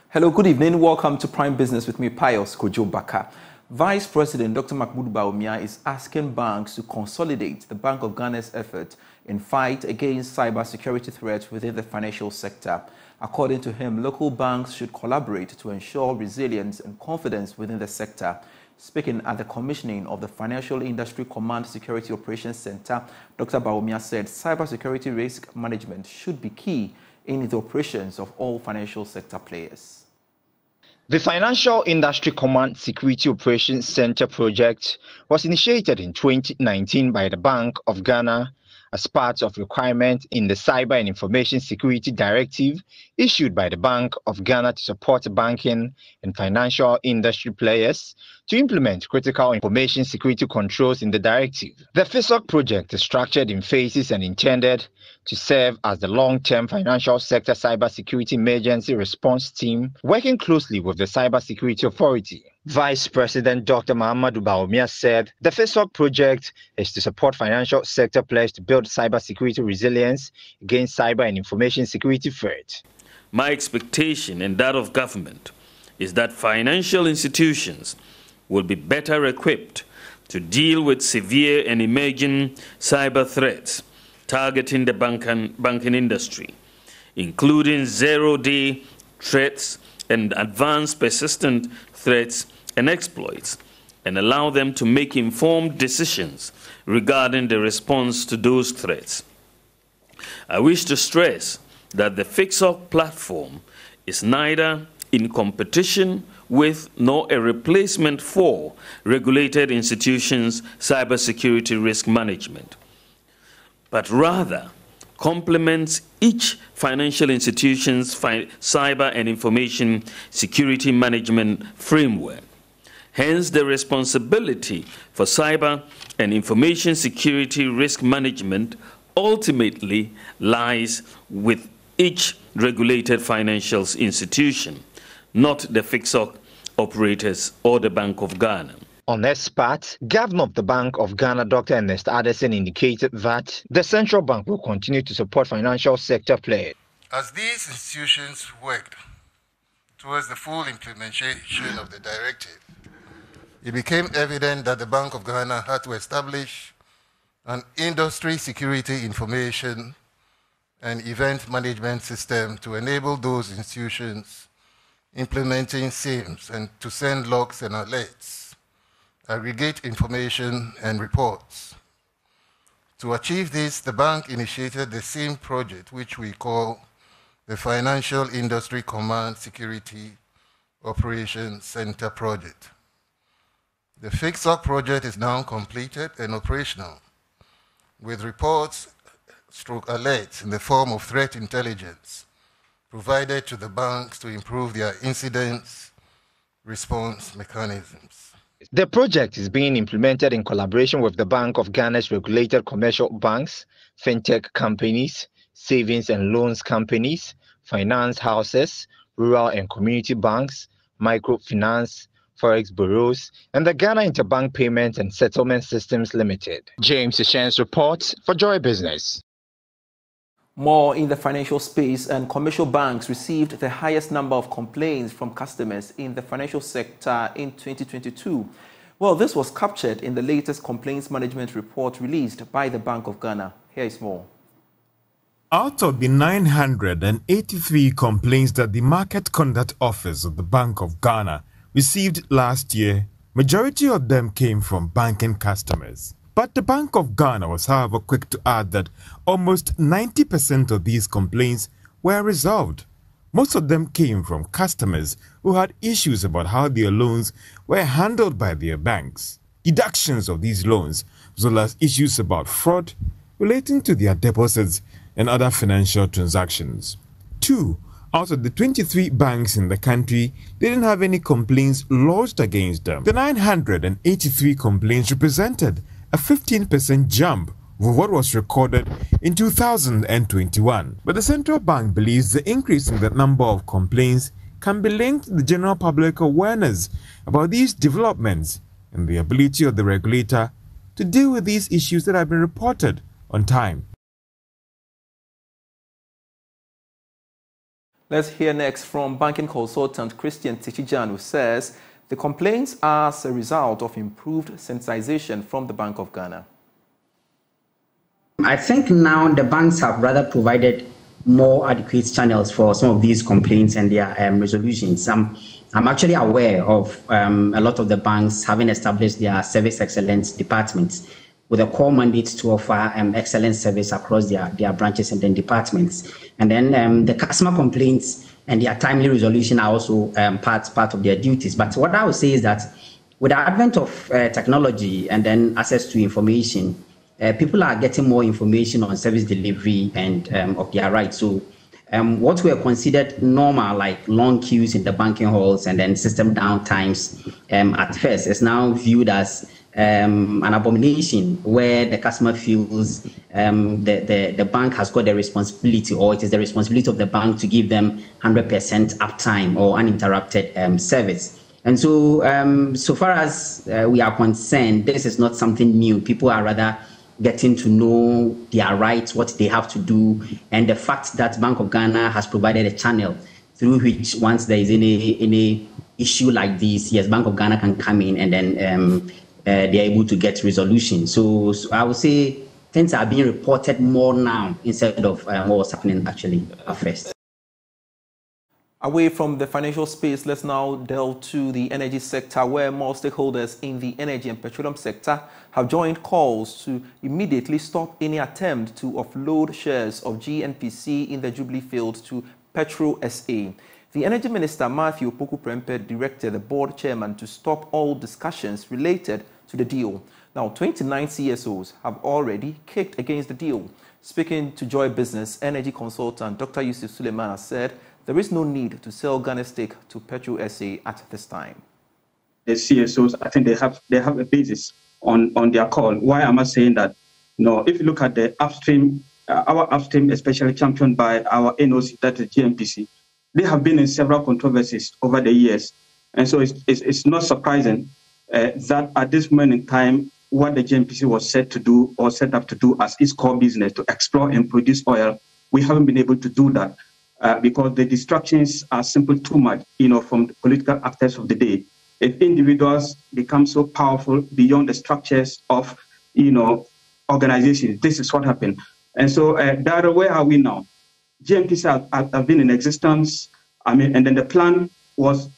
Hello, good evening. Welcome to Prime Business with me, Pius Kojo Baka. Vice President Dr. Mahmoud Bawumia is asking banks to consolidate the Bank of Ghana's effort in fight against cybersecurity threats within the financial sector. According to him, local banks should collaborate to ensure resilience and confidence within the sector. Speaking at the commissioning of the Financial Industry Command Security Operations Center, Dr. Bawumia said cybersecurity risk management should be key in the operations of all financial sector players. The Financial Industry Command Security Operations Center project was initiated in 2019 by the Bank of Ghana as part of requirements in the Cyber and Information Security Directive issued by the Bank of Ghana to support banking and financial industry players to implement critical information security controls in the directive. The FISOC project is structured in phases and intended to serve as the long-term financial sector cybersecurity emergency response team, working closely with the Cybersecurity Authority. Vice President Dr. Mahmoud Bawumia said the FISOC project is to support financial sector players to build cybersecurity resilience against cyber and information security threats. My expectation and that of government is that financial institutions will be better equipped to deal with severe and emerging cyber threats targeting the banking industry, including zero-day threats and advanced persistent threats and exploits, and allow them to make informed decisions regarding the response to those threats. I wish to stress that the FISOC platform is neither in competition with nor a replacement for regulated institutions' cybersecurity risk management, but rather complements each financial institution's cyber and information security management framework. Hence, the responsibility for cyber and information security risk management ultimately lies with each regulated financial institution, not the FISOC operators or the Bank of Ghana. On its part, Governor of the Bank of Ghana, Dr. Ernest Addison, indicated that the central bank will continue to support financial sector players. As these institutions worked towards the full implementation of the directive, it became evident that the Bank of Ghana had to establish an industry security information and event management system to enable those institutions implementing SIMs and to send logs and alerts, aggregate information and reports. To achieve this, the bank initiated the SIM project, which we call the Financial Industry Command Security Operations Center project. The FISOC project is now completed and operational, with reports stroke alerts in the form of threat intelligence provided to the banks to improve their incident response mechanisms. The project is being implemented in collaboration with the Bank of Ghana's regulated commercial banks, fintech companies, savings and loans companies, finance houses, rural and community banks, microfinance, forex bureaus, and the Ghana Interbank Payment and Settlement Systems Limited. James Ishen's reports for Joy Business. More in the financial space, and commercial banks received the highest number of complaints from customers in the financial sector in 2022. Well, this was captured in the latest complaints management report released by the Bank of Ghana. Here is more. Out of the 983 complaints that the Market Conduct Office of the Bank of Ghana received last year, majority of them came from banking customers. But the Bank of Ghana was, however, quick to add that almost 90% of these complaints were resolved. Most of them came from customers who had issues about how their loans were handled by their banks, deductions of these loans, as well as issues about fraud relating to their deposits and other financial transactions. 2 out of the 23 banks in the country didn't have any complaints lodged against them. The 983 complaints represented a 15% jump over what was recorded in 2021. But the central bank believes the increase in the number of complaints can be linked to the general public awareness about these developments and the ability of the regulator to deal with these issues that have been reported on time. Let's hear next from banking consultant Christian Tichijan, who says the complaints are as a result of improved sensitization from the Bank of Ghana. I think now the banks have rather provided more adequate channels for some of these complaints and their resolutions. I'm actually aware of a lot of the banks having established their service excellence departments with a core mandate to offer excellent service across their branches and then departments. And then the customer complaints and their timely resolution are also part of their duties. But what I would say is that with the advent of technology and then access to information, people are getting more information on service delivery and of their rights. So what were considered normal, like long queues in the banking halls and then system downtimes at first, is now viewed as an abomination, where the customer feels the bank has got the responsibility, or it is the responsibility of the bank to give them 100% uptime or uninterrupted service. And so, so far as we are concerned, this is not something new. People are rather getting to know their rights, what they have to do, and the fact that Bank of Ghana has provided a channel through which, once there is any issue like this, yes, Bank of Ghana can come in and then they're able to get resolution. So I would say things are being reported more now instead of what was happening actually at first. Away from the financial space, let's now delve to the energy sector, where more stakeholders in the energy and petroleum sector have joined calls to immediately stop any attempt to offload shares of GNPC in the Jubilee field to Petro SA. The Energy Minister, Matthew Opoku-Prempeh, directed the board chairman to stop all discussions related to the deal. Now, 29 CSOs have already kicked against the deal. Speaking to Joy Business, energy consultant Dr. Yusuf Suleiman has said there is no need to sell Ghana's stake to Petro SA at this time. The CSOs, I think they have a basis on their call. Why am I saying that? No, if you look at the upstream, our upstream, especially championed by our NOC, that is GNPC, they have been in several controversies over the years. And so it's not surprising that at this moment in time, what the GNPC was set to do or set up to do as its core business, to explore and produce oil, we haven't been able to do that. Because the distractions are simply too much, from the political actors of the day. If individuals become so powerful beyond the structures of, organizations, this is what happened. And so, where are we now? GNPC have been in existence, and then the plan was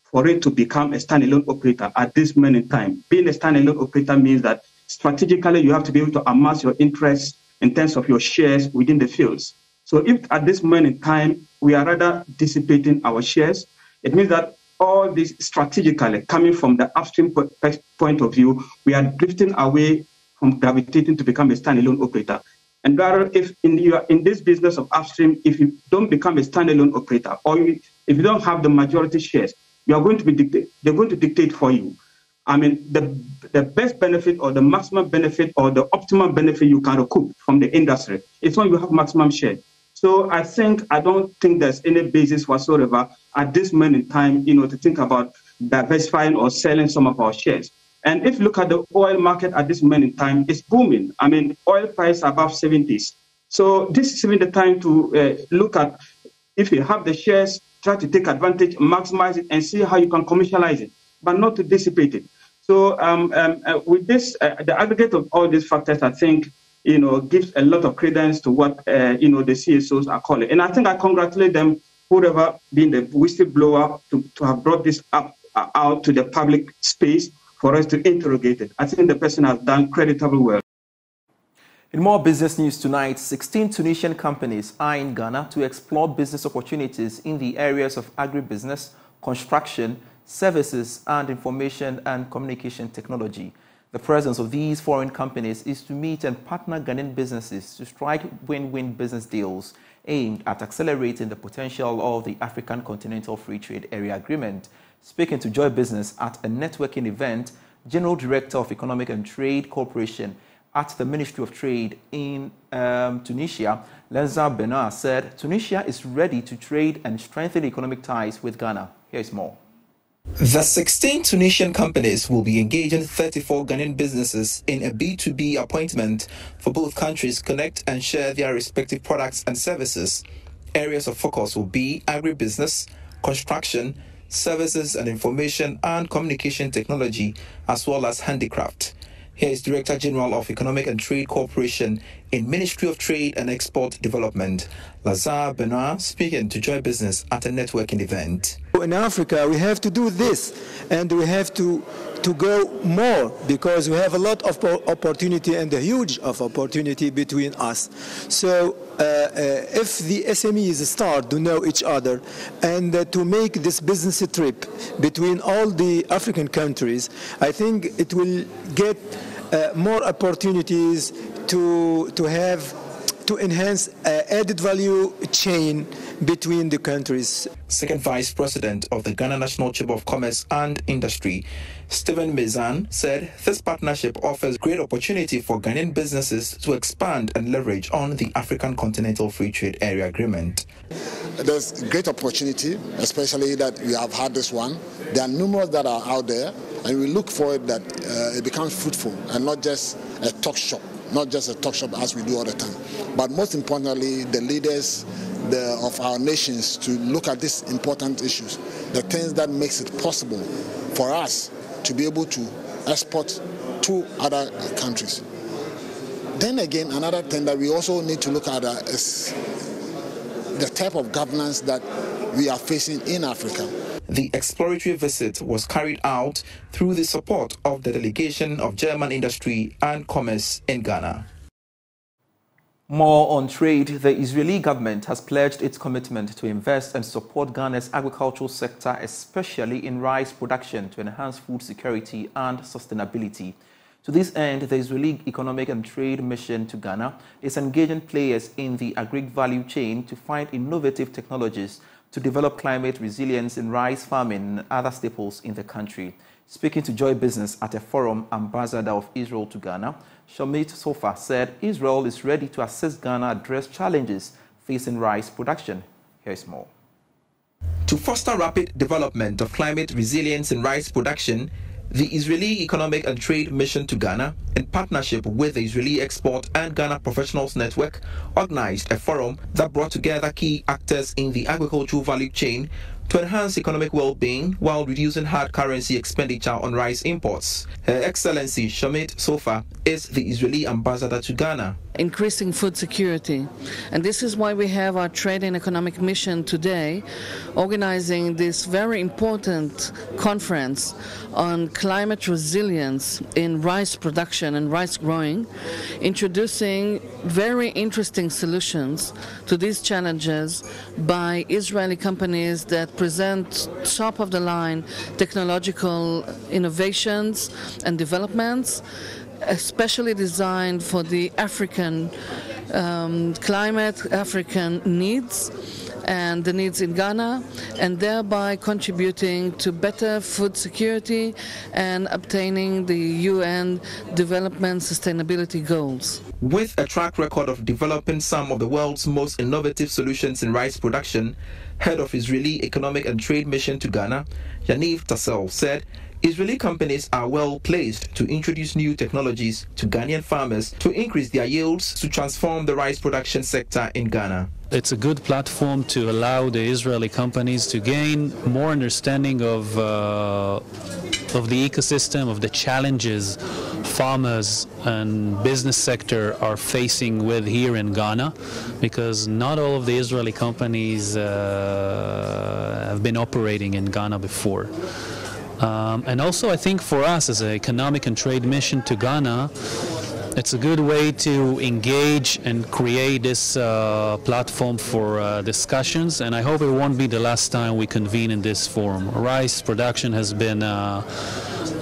for it to become a standalone operator at this moment in time. Being a standalone operator means that strategically you have to be able to amass your interests in terms of your shares within the fields. So if at this moment in time, we are rather dissipating our shares, it means that all this strategically coming from the upstream point of view, we are drifting away from gravitating to become a standalone operator. And rather, if you are in this business of upstream, if you don't become a standalone operator, or if you don't have the majority shares, you are going to be they're going to dictate for you. The best benefit or the maximum benefit or the optimal benefit you can recoup from the industry is when you have maximum share. So I don't think there's any basis whatsoever at this moment in time, to think about diversifying or selling some of our shares. And if you look at the oil market at this moment in time, it's booming. Oil price above 70s. So this is even the time to look at, if you have the shares, try to take advantage, maximize it, and see how you can commercialize it, but not to dissipate it. So with this, the aggregate of all these factors, I think, gives a lot of credence to what, the CSOs are calling. And I think I congratulate them, whoever been the whistleblower, to have brought this out to the public space for us to interrogate it. I think the person has done creditably well. In more business news tonight, 16 Tunisian companies are in Ghana to explore business opportunities in the areas of agribusiness, construction, services, and information and communication technology. The presence of these foreign companies is to meet and partner Ghanaian businesses to strike win-win business deals aimed at accelerating the potential of the African Continental Free Trade Area Agreement. Speaking to Joy Business at a networking event, General Director of Economic and Trade Corporation at the Ministry of Trade in Tunisia, Lenza Benoit, said Tunisia is ready to trade and strengthen economic ties with Ghana. Here's more. The 16 Tunisian companies will be engaging 34 Ghanaian businesses in a B2B appointment for both countries connect and share their respective products and services. Areas of focus will be agribusiness, construction, services and information and communication technology, as well as handicraft. Here is Director General of Economic and Trade Corporation in Ministry of Trade and Export Development, Lazare Benoit, speaking to Joy Business at a networking event. In Africa, we have to do this, and we have to go more, because we have a lot of opportunity and a huge of opportunity between us. So if the SMEs start to know each other and to make this business trip between all the African countries, I think it will get more opportunities to enhance added value chain between the countries. Second Vice President of the Ghana National Chamber of Commerce and Industry, Stephen Mezan, said this partnership offers great opportunity for Ghanaian businesses to expand and leverage on the African Continental Free Trade Area Agreement. There's great opportunity, especially that we have had this one. There are numerous that are out there, and we look forward that it becomes fruitful and not just a talk shop. Not just a talk shop as we do all the time, but most importantly, the leaders of our nations to look at these important issues, the things that makes it possible for us to be able to export to other countries. Then again, another thing that we also need to look at is the type of governance that we are facing in Africa. The exploratory visit was carried out through the support of the delegation of German industry and commerce in Ghana. More on trade, the Israeli government has pledged its commitment to invest and support Ghana's agricultural sector, especially in rice production, to enhance food security and sustainability. To this end, the Israeli Economic and Trade Mission to Ghana is engaging players in the agri-value chain to find innovative technologies to develop climate resilience in rice farming and other staples in the country. Speaking to Joy Business at a forum, Ambassador of Israel to Ghana, Shamit Sofa, said Israel is ready to assist Ghana address challenges facing rice production. Here's more. To foster rapid development of climate resilience in rice production, the Israeli Economic and Trade Mission to Ghana, in partnership with the Israeli Export and Ghana Professionals Network, organized a forum that brought together key actors in the agricultural value chain to enhance economic well-being while reducing hard currency expenditure on rice imports. Her Excellency Shamit Sofa is the Israeli ambassador to Ghana. Increasing food security. And this is why we have our Trade and Economic Mission today, organizing this very important conference on climate resilience in rice production and rice growing, introducing very interesting solutions to these challenges by Israeli companies that present top-of-the-line technological innovations and developments, especially designed for the African climate, African needs, and the needs in Ghana, and thereby contributing to better food security and obtaining the UN Development Sustainability Goals. With a track record of developing some of the world's most innovative solutions in rice production, head of Israeli Economic and Trade Mission to Ghana, Yaniv Tassel, said Israeli companies are well placed to introduce new technologies to Ghanaian farmers to increase their yields to transform the rice production sector in Ghana. It's a good platform to allow the Israeli companies to gain more understanding of the ecosystem, of the challenges farmers and business sector are facing with here in Ghana, because not all of the Israeli companies have been operating in Ghana before. And also I think for us as an economic and trade mission to Ghana, it's a good way to engage and create this platform for discussions, and I hope it won't be the last time we convene in this forum. Rice production has been a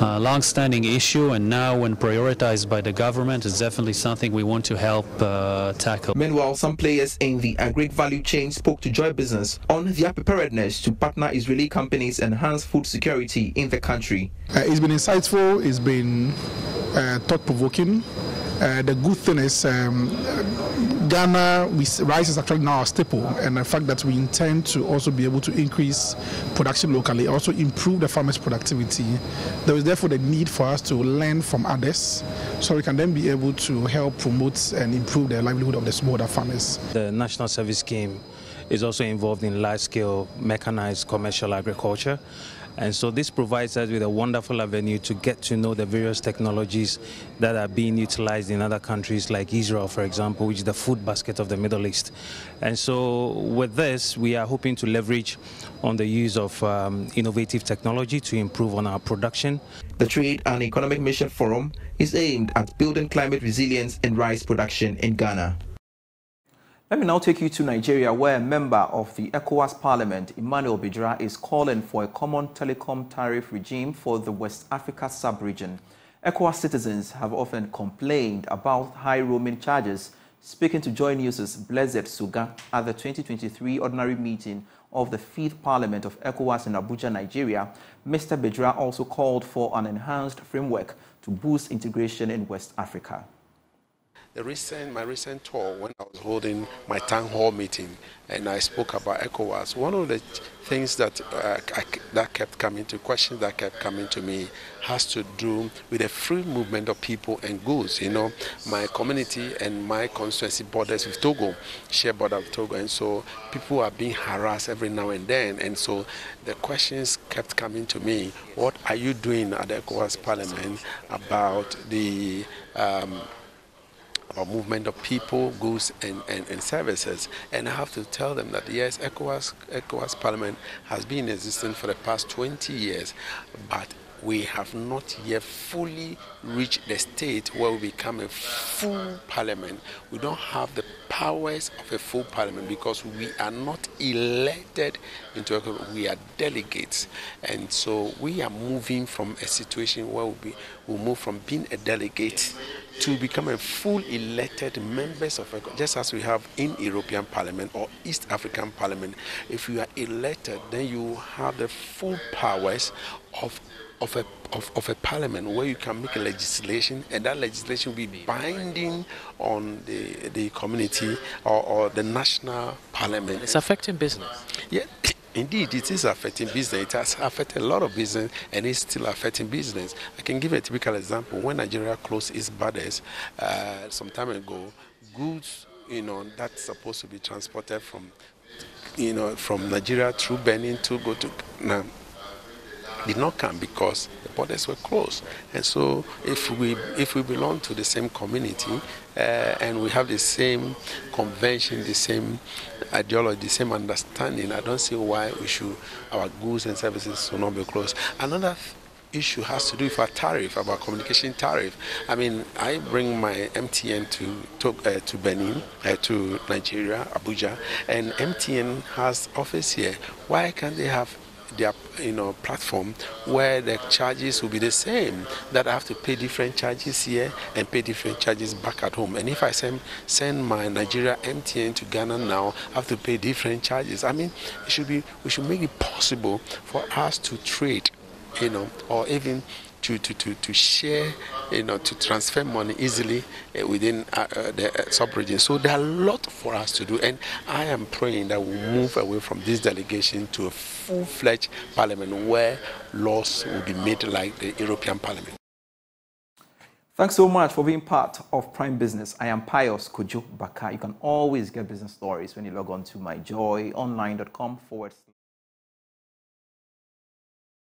long-standing issue, and now when prioritized by the government, it's definitely something we want to help tackle. Meanwhile, some players in the agri-value chain spoke to Joy Business on their preparedness to partner Israeli companies enhance food security in the country. It's been insightful, it's been thought-provoking. The good thing is Ghana, rice is actually now our staple, and the fact that we intend to also be able to increase production locally, also improve the farmers' productivity. There is therefore the need for us to learn from others so we can then be able to help promote and improve the livelihood of the smallholder farmers. The National Service Scheme is also involved in large-scale mechanized commercial agriculture. And so this provides us with a wonderful avenue to get to know the various technologies that are being utilized in other countries like Israel, for example, which is the food basket of the Middle East. And so with this, we are hoping to leverage on the use of innovative technology to improve on our production. The Trade and Economic Mission Forum is aimed at building climate resilience in rice production in Ghana. Let me now take you to Nigeria, where a member of the ECOWAS Parliament, Emmanuel Bidra, is calling for a common telecom tariff regime for the West Africa sub-region. ECOWAS citizens have often complained about high roaming charges. Speaking to Joy News' Blessed Suga at the 2023 ordinary meeting of the 5th Parliament of ECOWAS in Abuja, Nigeria, Mr. Bidra also called for an enhanced framework to boost integration in West Africa. My recent tour, when I was holding my town hall meeting and I spoke about ECOWAS, one of the things that kept coming to questions that kept coming to me has to do with the free movement of people and goods. You know, my community and my constituency borders with Togo, share border with Togo, and so people are being harassed every now and then. And so the questions kept coming to me: what are you doing at the ECOWAS Parliament about the movement of people, goods, and services? And I have to tell them that yes, ECOWAS Parliament has been in existence for the past 20 years, but we have not yet fully reached the state where we become a full parliament. We don't have the powers of a full parliament because we are not elected into a, we are delegates. And so we are moving from a situation where we'll move from being a delegate to become a full elected members of ECOWAS, just as we have in European Parliament or East African Parliament. If you are elected, then you have the full powers of a parliament where you can make a legislation, and that legislation will be binding on the community or the national parliament. It's affecting business. Yeah. Indeed, it is affecting business. It has affected a lot of business, and it's still affecting business. I can give a typical example. When Nigeria closed its borders some time ago, goods, that's supposed to be transported from Nigeria through Benin to go to now, did not come because the borders were closed. And so if we belong to the same community and we have the same convention, the same ideology, the same understanding, I don't see why our goods and services will not be closed. Another issue has to do with our tariff, our communication tariff. I mean, I bring my MTN to Benin, to Nigeria, Abuja, and MTN has office here. Why can't they have their platform where the charges will be the same, that I have to pay different charges here and pay different charges back at home? And if I send my Nigeria MTN to Ghana now, I have to pay different charges. I mean, we should make it possible for us to trade, or even to share, to transfer money easily within the sub-region. So there are a lot for us to do, and I am praying that we'll move away from this delegation to a full-fledged parliament where laws will be made like the European Parliament. Thanks so much for being part of Prime Business. I am Pius Kojo Baka. You can always get business stories when you log on to myjoyonline.com/